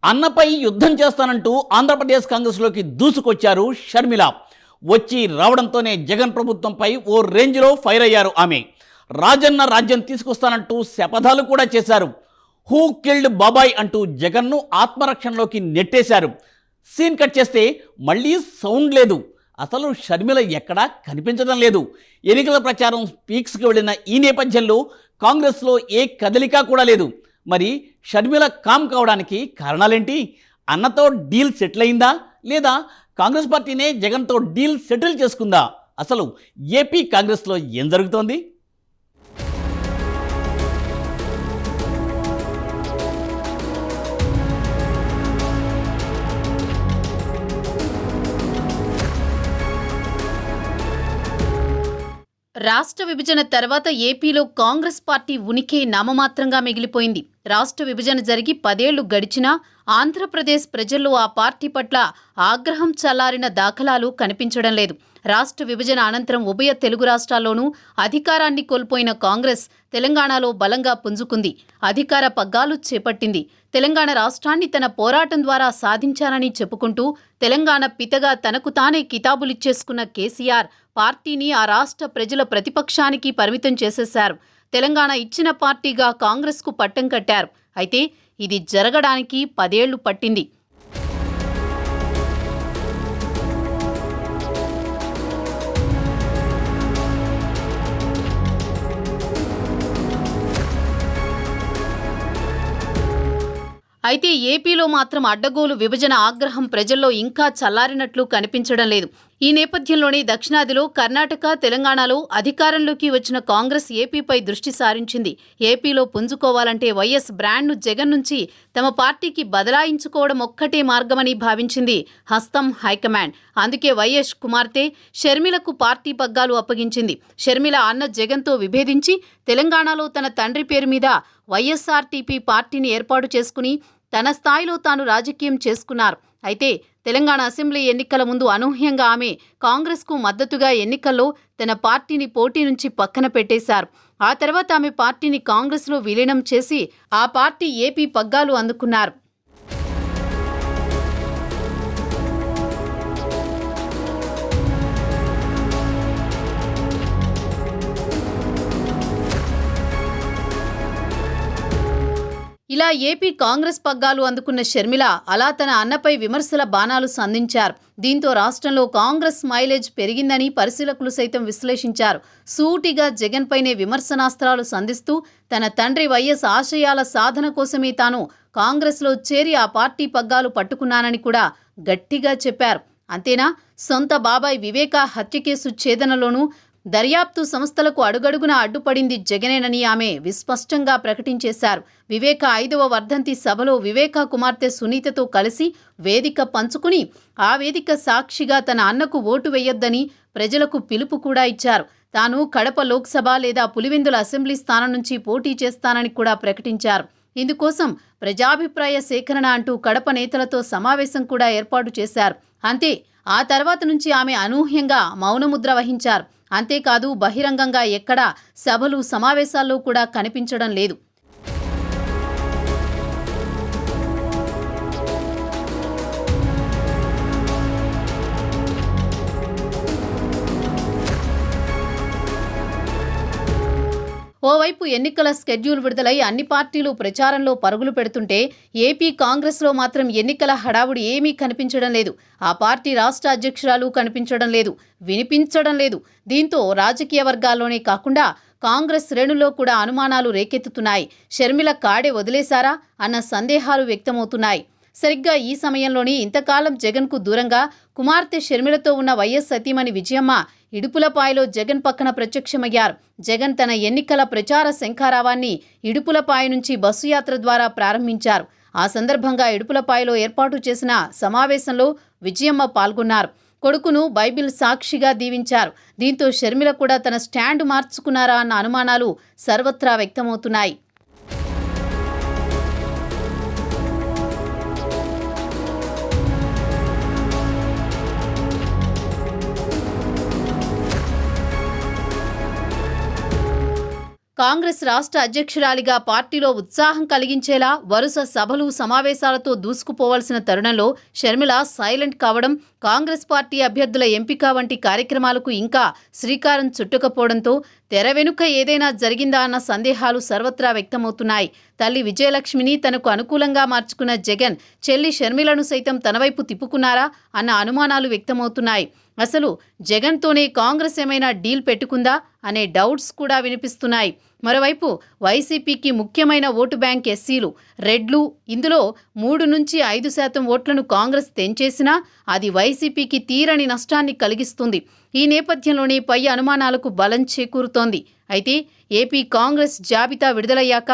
అన్నపై యుద్ధం చేస్తానంటూ ఆంధ్రప్రదేశ్ కాంగ్రెస్లోకి దూసుకొచ్చారు షర్మిల. వచ్చి రావడంతోనే జగన్ ప్రభుత్వంపై ఓ రేంజ్లో ఫైర్ అయ్యారు ఆమె. రాజన్న రాజ్యం తీసుకొస్తానంటూ శపథాలు కూడా చేశారు. హూ కిల్డ్ బాబాయ్ అంటూ జగన్ను ఆత్మరక్షణలోకి నెట్టేశారు. సీన్ కట్ చేస్తే మళ్ళీ సౌండ్ లేదు. అసలు షర్మిల ఎక్కడా కనిపించడం లేదు. ఎన్నికల ప్రచారం పీక్స్కి వెళ్ళిన ఈ నేపథ్యంలో కాంగ్రెస్లో ఏ కదలిక కూడా లేదు. మరి షర్మిల కామ్ కావడానికి కారణాలేంటి? అన్నతో డీల్ సెటిల్ అయిందా, లేదా కాంగ్రెస్ పార్టీనే జగన్తో డీల్ సెటిల్ చేసుకుందా? అసలు ఏపీ కాంగ్రెస్లో ఏం జరుగుతోంది? రాష్ట్ర విభజన తర్వాత ఏపీలో కాంగ్రెస్ పార్టీ ఉనికి నామమాత్రంగా మిగిలిపోయింది. రాష్ట్ర విభజన జరిగి 10 ఏళ్లు గడిచినా ఆంధ్రప్రదేశ్ ప్రజల్లో ఆ పార్టీ పట్ల ఆగ్రహం చల్లారిన దాఖలాలు కనిపించడం లేదు. రాష్ట్ర విభజన అనంతరం ఉభయ తెలుగు రాష్ట్రాల్లోనూ అధికారాన్ని కోల్పోయిన కాంగ్రెస్ తెలంగాణలో బలంగా పుంజుకుంది. అధికార పగ్గాలు చేపట్టింది. తెలంగాణ రాష్ట్రాన్ని తన పోరాటం ద్వారా సాధించానని చెప్పుకుంటూ తెలంగాణ పితగా తనకు తానే కితాబులిచ్చేసుకున్న కేసీఆర్ పార్టీని ఆ రాష్ట్ర ప్రజల ప్రతిపక్షానికి పరిమితం చేసేశారు. తెలంగాణ ఇచ్చిన పార్టీగా కాంగ్రెస్కు పట్టం కట్టారు. అయితే ఇది జరగడానికి 10 ఏళ్లు పట్టింది. అయితే ఏపీలో మాత్రం అడ్డగోలు విభజన ఆగ్రహం ప్రజల్లో ఇంకా చల్లారినట్లు కనిపించడం లేదు. ఈ నేపథ్యంలోనే దక్షిణాదిలో కర్ణాటక, తెలంగాణలో అధికారంలోకి వచ్చిన కాంగ్రెస్ ఏపీపై దృష్టి సారించింది. ఏపీలో పుంజుకోవాలంటే వైఎస్ బ్రాండ్ను జగన్ నుంచి తమ పార్టీకి బదలాయించుకోవడం ఒక్కటే మార్గమని భావించింది హస్తం హైకమాండ్. అందుకే వైఎస్ కుమార్తె షర్మిలకు పార్టీ పగ్గాలు అప్పగించింది. షర్మిల అన్న జగన్తో విభేదించి తెలంగాణలో తన తండ్రి పేరు మీద వైఎస్ఆర్టీపీ పార్టీని ఏర్పాటు చేసుకుని తన స్థాయిలో తాను రాజకీయం చేసుకున్నారు. అయితే తెలంగాణ అసెంబ్లీ ఎన్నికల ముందు అనూహ్యంగా ఆమె కాంగ్రెస్కు మద్దతుగా ఎన్నికల్లో తన పార్టీని పోటీ నుంచి పక్కన పెట్టేశారు. ఆ తర్వాత ఆమె పార్టీని కాంగ్రెస్లో విలీనం చేసి ఆ పార్టీ ఏపీ పగ్గాలు అందుకున్నారు. ఇలా ఏపీ కాంగ్రెస్ పగ్గాలు అందుకున్న షర్మిల అలా తన అన్నపై విమర్శల బాణాలు సంధించారు. దీంతో రాష్ట్రంలో కాంగ్రెస్ మైలేజ్ పెరిగిందని పరిశీలకులు సైతం విశ్లేషించారు. సూటిగా జగన్పైనే విమర్శనాస్త్రాలు సంధిస్తూ తన తండ్రి వైఎస్ ఆశయాల సాధన కోసమే తాను కాంగ్రెస్లో చేరి ఆ పార్టీ పగ్గాలు పట్టుకున్నానని కూడా గట్టిగా చెప్పారు. అంతేనా, సొంత బాబాయ్ వివేక హత్య కేసు ఛేదనలోనూ దర్యాప్తు సంస్థలకు అడుగడుగునా అడ్డుపడింది జగనేనని ఆమె విస్పష్టంగా ప్రకటించేశారు. వివేక 5వ వర్ధంతి సభలో వివేక కుమార్తె సునీతతో కలిసి వేదిక పంచుకుని ఆ వేదిక సాక్షిగా తన అన్నకు ఓటు వేయొద్దని ప్రజలకు పిలుపు కూడా ఇచ్చారు. తాను కడప లోక్సభ లేదా పులివెందుల అసెంబ్లీ స్థానం నుంచి పోటీ చేస్తానని కూడా ప్రకటించారు. ఇందుకోసం ప్రజాభిప్రాయ సేకరణ అంటూ కడప నేతలతో సమావేశం కూడా ఏర్పాటు చేశారు. అంతే, ఆ తర్వాత నుంచి ఆమె అనూహ్యంగా మౌనముద్ర వహించారు. అంతేకాదు, బహిరంగంగా ఎక్కడా సభలు, సమావేశాల్లో కూడా కనిపించడం లేదు. ఓవైపు ఎన్నికల స్కెడ్యూల్ విడుదలై అన్ని పార్టీలు ప్రచారంలో పరుగులు పెడుతుంటే ఏపీ కాంగ్రెస్లో మాత్రం ఎన్నికల హడావుడి ఏమీ కనిపించడం లేదు. ఆ పార్టీ రాష్ట్ర అధ్యక్షురాలు కనిపించడం లేదు, వినిపించడం లేదు. దీంతో రాజకీయ వర్గాల్లోనే కాకుండా కాంగ్రెస్ శ్రేణుల్లో కూడా అనుమానాలు రేకెత్తుతున్నాయి. షర్మిల కాడే వదిలేశారా అన్న సందేహాలు వ్యక్తమవుతున్నాయి. సరిగ్గా ఈ సమయంలోనే ఇంతకాలం జగన్కు దూరంగా కుమార్తె షర్మిలతో ఉన్న వైఎస్ సతీమణి విజయమ్మ ఇడుపులపాయలో జగన్ పక్కన ప్రత్యక్షమయ్యారు. జగన్ తన ఎన్నికల ప్రచార శంఖారావాన్ని ఇడుపులపాయ నుంచి బస్సు యాత్ర ద్వారా ప్రారంభించారు. ఆ సందర్భంగా ఇడుపులపాయలో ఏర్పాటు చేసిన సమావేశంలో విజయమ్మ పాల్గొన్నారు. కొడుకును బైబిల్ సాక్షిగా దీవించారు. దీంతో షర్మిల కూడా తన స్టాండ్ మార్చుకున్నారా అన్న అనుమానాలు సర్వత్రా వ్యక్తమవుతున్నాయి. కాంగ్రెస్ రాష్ట్ర అధ్యక్షురాలిగా పార్టీలో ఉత్సాహం కలిగించేలా వరుస సభలు సమావేశాలతో దూసుకుపోవాల్సిన తరుణంలో షర్మిల సైలెంట్ కావడం, కాంగ్రెస్ పార్టీ అభ్యర్థుల ఎంపిక వంటి కార్యక్రమాలకు ఇంకా శ్రీకారం చుట్టకపోవడంతో తెర వెనుక ఏదైనా జరిగిందా అన్న సందేహాలు సర్వత్రా వ్యక్తమవుతున్నాయి. తల్లి విజయలక్ష్మిని తనకు అనుకూలంగా మార్చుకున్న జగన్ చెల్లి షర్మిలను సైతం తన వైపు తిప్పుకున్నారా అన్న అనుమానాలు వ్యక్తమవుతున్నాయి. అసలు జగన్తోనే కాంగ్రెస్ ఏమైనా డీల్ పెట్టుకుందా అనే డౌట్స్ కూడా వినిపిస్తున్నాయి. మరోవైపు వైసీపీకి ముఖ్యమైన ఓటు బ్యాంక్ ఎస్సీలు, రెడ్లు. ఇందులో 3 నుంచి 5% ఓట్లను కాంగ్రెస్ తెంచేసినా అది వైసీపీకి తీరని నష్టాన్ని కలిగిస్తుంది. ఈ నేపథ్యంలోనే పై అనుమానాలకు బలం చేకూరుతోంది. అయితే ఏపీ కాంగ్రెస్ జాబితా విడుదలయ్యాక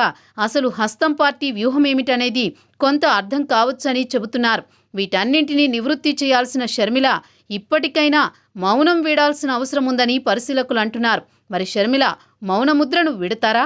అసలు హస్తం పార్టీ వ్యూహమేమిటనేది కొంత అర్థం కావచ్చని చెబుతున్నారు. వీటన్నింటినీ నివృత్తి చేయాల్సిన షర్మిల ఇప్పటికైనా మౌనం వీడాల్సిన అవసరం ఉందని పరిశీలకులు అంటున్నారు. మరి షర్మిల మౌనముద్రను విడతారా?